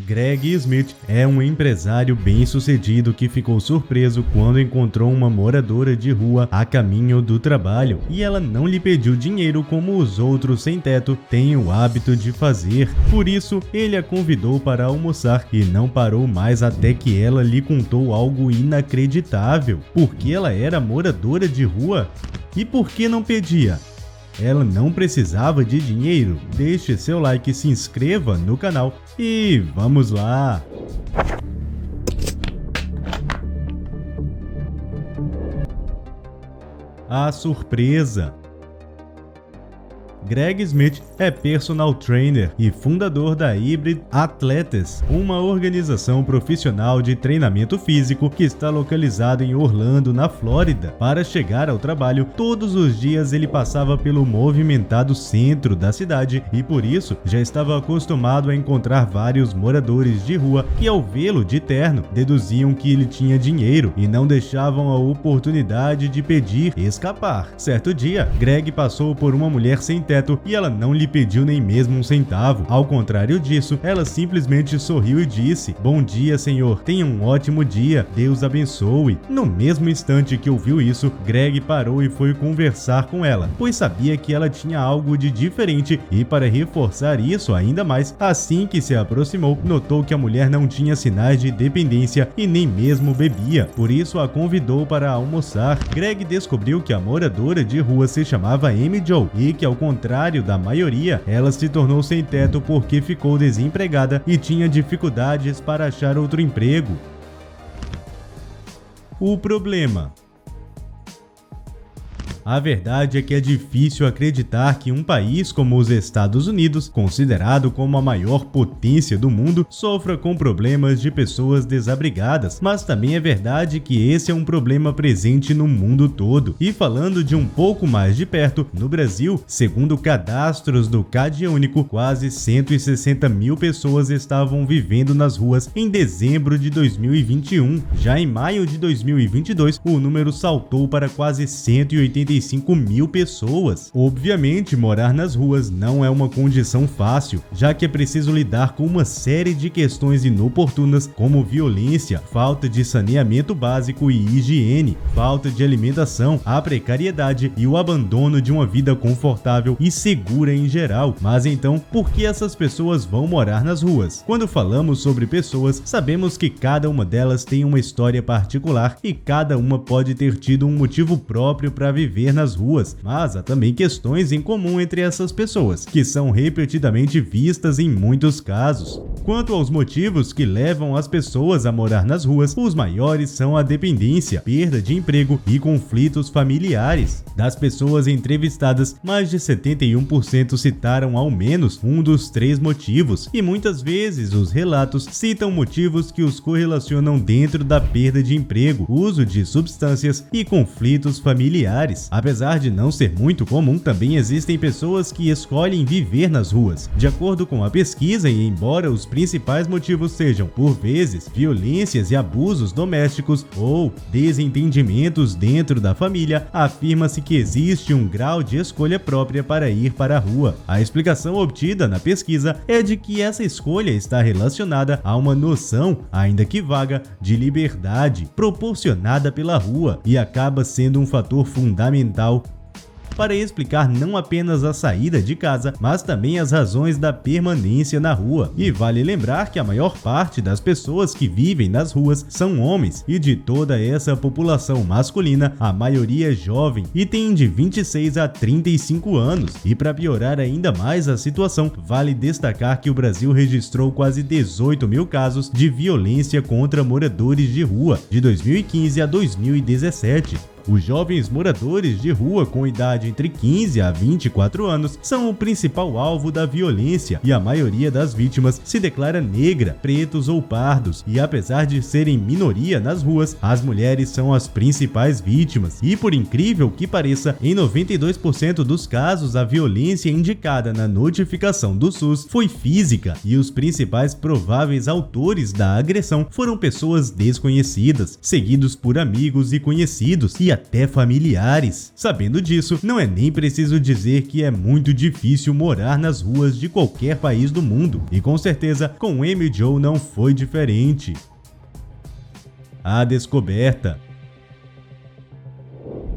Greg Smith é um empresário bem-sucedido que ficou surpreso quando encontrou uma moradora de rua a caminho do trabalho e ela não lhe pediu dinheiro como os outros sem-teto têm o hábito de fazer. Por isso, ele a convidou para almoçar e não parou mais até que ela lhe contou algo inacreditável. Por que ela era moradora de rua? E por que não pedia? Ela não precisava de dinheiro? Deixe seu like e se inscreva no canal e vamos lá! A surpresa. Greg Smith é personal trainer e fundador da Hybrid Athletes, uma organização profissional de treinamento físico que está localizada em Orlando, na Flórida. Para chegar ao trabalho, todos os dias ele passava pelo movimentado centro da cidade e por isso já estava acostumado a encontrar vários moradores de rua que, ao vê-lo de terno, deduziam que ele tinha dinheiro e não deixavam a oportunidade de pedir escapar. Certo dia, Greg passou por uma mulher sem teto e ela não lhe pediu nem mesmo um centavo. Ao contrário disso, ela simplesmente sorriu e disse: "Bom dia, senhor. Tenha um ótimo dia. Deus abençoe." No mesmo instante que ouviu isso, Greg parou e foi conversar com ela, pois sabia que ela tinha algo de diferente e, para reforçar isso ainda mais, assim que se aproximou, notou que a mulher não tinha sinais de dependência e nem mesmo bebia. Por isso a convidou para almoçar. Greg descobriu que a moradora de rua se chamava Amy Jo e que, ao contrário da maioria, ela se tornou sem teto porque ficou desempregada e tinha dificuldades para achar outro emprego. O problema. A verdade é que é difícil acreditar que um país como os Estados Unidos, considerado como a maior potência do mundo, sofra com problemas de pessoas desabrigadas, mas também é verdade que esse é um problema presente no mundo todo. E falando de um pouco mais de perto, no Brasil, segundo cadastros do CadÚnico, quase 160 mil pessoas estavam vivendo nas ruas em dezembro de 2021. Já em maio de 2022, o número saltou para quase 185 mil pessoas. Obviamente, morar nas ruas não é uma condição fácil, já que é preciso lidar com uma série de questões inoportunas como violência, falta de saneamento básico e higiene, falta de alimentação, a precariedade e o abandono de uma vida confortável e segura em geral. Mas então, por que essas pessoas vão morar nas ruas? Quando falamos sobre pessoas, sabemos que cada uma delas tem uma história particular e cada uma pode ter tido um motivo próprio para viver nas ruas, mas há também questões em comum entre essas pessoas, que são repetidamente vistas em muitos casos. Quanto aos motivos que levam as pessoas a morar nas ruas, os maiores são a dependência, perda de emprego e conflitos familiares. Das pessoas entrevistadas, mais de 71% citaram ao menos um dos 3 motivos, e muitas vezes os relatos citam motivos que os correlacionam dentro da perda de emprego, uso de substâncias e conflitos familiares. Apesar de não ser muito comum, também existem pessoas que escolhem viver nas ruas. De acordo com a pesquisa, e embora os principais motivos sejam, por vezes, violências e abusos domésticos ou desentendimentos dentro da família, afirma-se que existe um grau de escolha própria para ir para a rua. A explicação obtida na pesquisa é de que essa escolha está relacionada a uma noção, ainda que vaga, de liberdade proporcionada pela rua e acaba sendo um fator fundamental para explicar não apenas a saída de casa, mas também as razões da permanência na rua. E vale lembrar que a maior parte das pessoas que vivem nas ruas são homens, e de toda essa população masculina, a maioria é jovem e tem de 26 a 35 anos. E para piorar ainda mais a situação, vale destacar que o Brasil registrou quase 18 mil casos de violência contra moradores de rua, de 2015 a 2017. Os jovens moradores de rua com idade entre 15 a 24 anos são o principal alvo da violência e a maioria das vítimas se declara negra, pretos ou pardos, e apesar de serem minoria nas ruas, as mulheres são as principais vítimas. E por incrível que pareça, em 92% dos casos a violência indicada na notificação do SUS foi física e os principais prováveis autores da agressão foram pessoas desconhecidas, seguidos por amigos e conhecidos, e até familiares. Sabendo disso, não é nem preciso dizer que é muito difícil morar nas ruas de qualquer país do mundo, e com certeza com Amy Jo não foi diferente. A descoberta.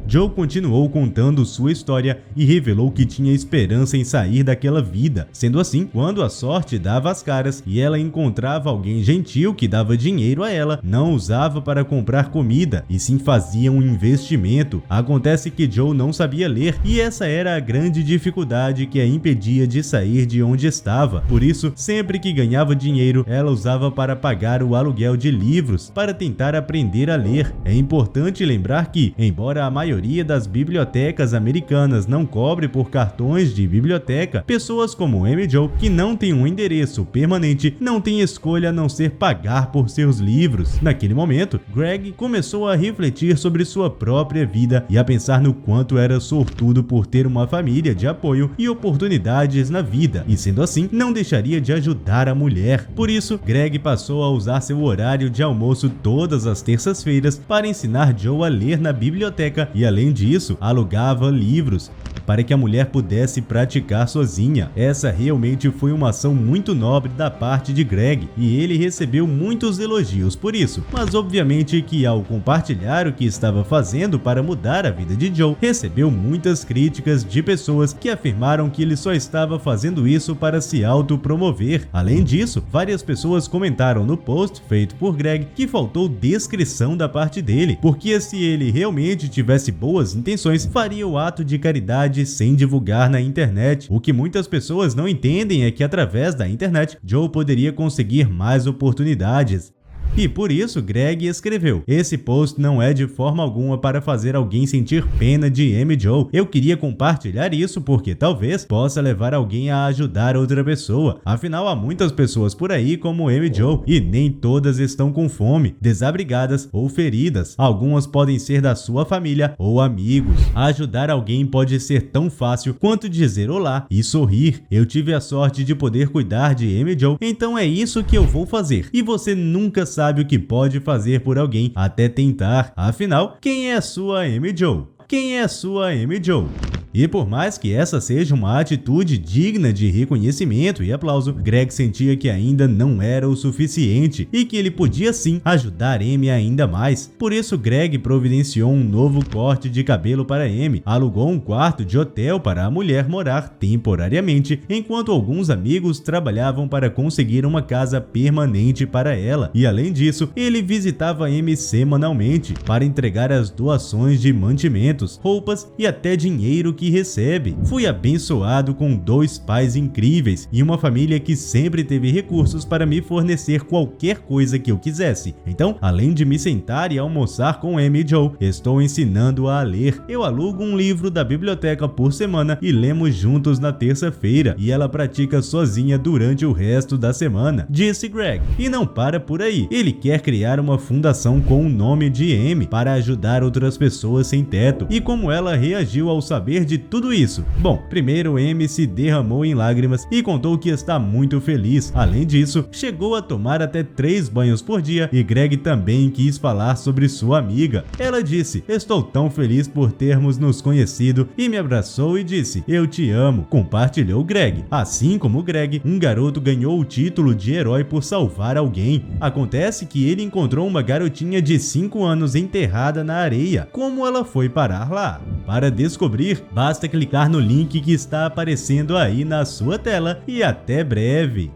Joe continuou contando sua história e revelou que tinha esperança em sair daquela vida. Sendo assim, quando a sorte dava as caras e ela encontrava alguém gentil que dava dinheiro a ela, não usava para comprar comida e sim fazia um investimento. Acontece que Joe não sabia ler e essa era a grande dificuldade que a impedia de sair de onde estava. Por isso, sempre que ganhava dinheiro, ela usava para pagar o aluguel de livros para tentar aprender a ler. É importante lembrar que, embora a maioria das bibliotecas americanas não cobre por cartões de biblioteca, pessoas como Amy Jo, que não tem um endereço permanente, não tem escolha a não ser pagar por seus livros. Naquele momento, Greg começou a refletir sobre sua própria vida e a pensar no quanto era sortudo por ter uma família de apoio e oportunidades na vida, e sendo assim, não deixaria de ajudar a mulher. Por isso, Greg passou a usar seu horário de almoço todas as terças-feiras para ensinar Joe a ler na biblioteca e, além disso, alugava livros para que a mulher pudesse praticar sozinha. Essa realmente foi uma ação muito nobre da parte de Greg e ele recebeu muitos elogios por isso, mas obviamente que ao compartilhar o que estava fazendo para mudar a vida de Joe, recebeu muitas críticas de pessoas que afirmaram que ele só estava fazendo isso para se autopromover. Além disso, várias pessoas comentaram no post feito por Greg que faltou descrição da parte dele, porque se ele realmente tivesse boas intenções, faria o ato de caridade sem divulgar na internet. O que muitas pessoas não entendem é que através da internet, Joe poderia conseguir mais oportunidades. E por isso, Greg escreveu: esse post não é de forma alguma para fazer alguém sentir pena de Amy Jo. Eu queria compartilhar isso porque talvez possa levar alguém a ajudar outra pessoa. Afinal, há muitas pessoas por aí como Amy Jo e nem todas estão com fome, desabrigadas ou feridas. Algumas podem ser da sua família ou amigos. Ajudar alguém pode ser tão fácil quanto dizer olá e sorrir. Eu tive a sorte de poder cuidar de Amy Jo, então é isso que eu vou fazer. E você nunca sabe o que pode fazer por alguém até tentar. Afinal, quem é a sua Amy Jo? Quem é a sua Amy Jo? E por mais que essa seja uma atitude digna de reconhecimento e aplauso, Greg sentia que ainda não era o suficiente e que ele podia sim ajudar Amy ainda mais. Por isso, Greg providenciou um novo corte de cabelo para Amy, alugou um quarto de hotel para a mulher morar temporariamente, enquanto alguns amigos trabalhavam para conseguir uma casa permanente para ela. E além disso, ele visitava Amy semanalmente para entregar as doações de mantimentos, roupas e até dinheiro que recebe. Fui abençoado com 2 pais incríveis e uma família que sempre teve recursos para me fornecer qualquer coisa que eu quisesse. Então, além de me sentar e almoçar com Amy Jo, estou ensinando-a a ler. Eu alugo um livro da biblioteca por semana e lemos juntos na terça-feira, e ela pratica sozinha durante o resto da semana, disse Greg. E não para por aí. Ele quer criar uma fundação com o nome de Amy para ajudar outras pessoas sem teto. E como ela reagiu ao saber de tudo isso? Bom, primeiro Amy se derramou em lágrimas e contou que está muito feliz. Além disso, chegou a tomar até 3 banhos por dia e Greg também quis falar sobre sua amiga. Ela disse: estou tão feliz por termos nos conhecido, e me abraçou e disse: eu te amo, compartilhou Greg. Assim como Greg, um garoto ganhou o título de herói por salvar alguém. Acontece que ele encontrou uma garotinha de 5 anos enterrada na areia. Como ela foi parar lá? Para descobrir, basta clicar no link que está aparecendo aí na sua tela e até breve!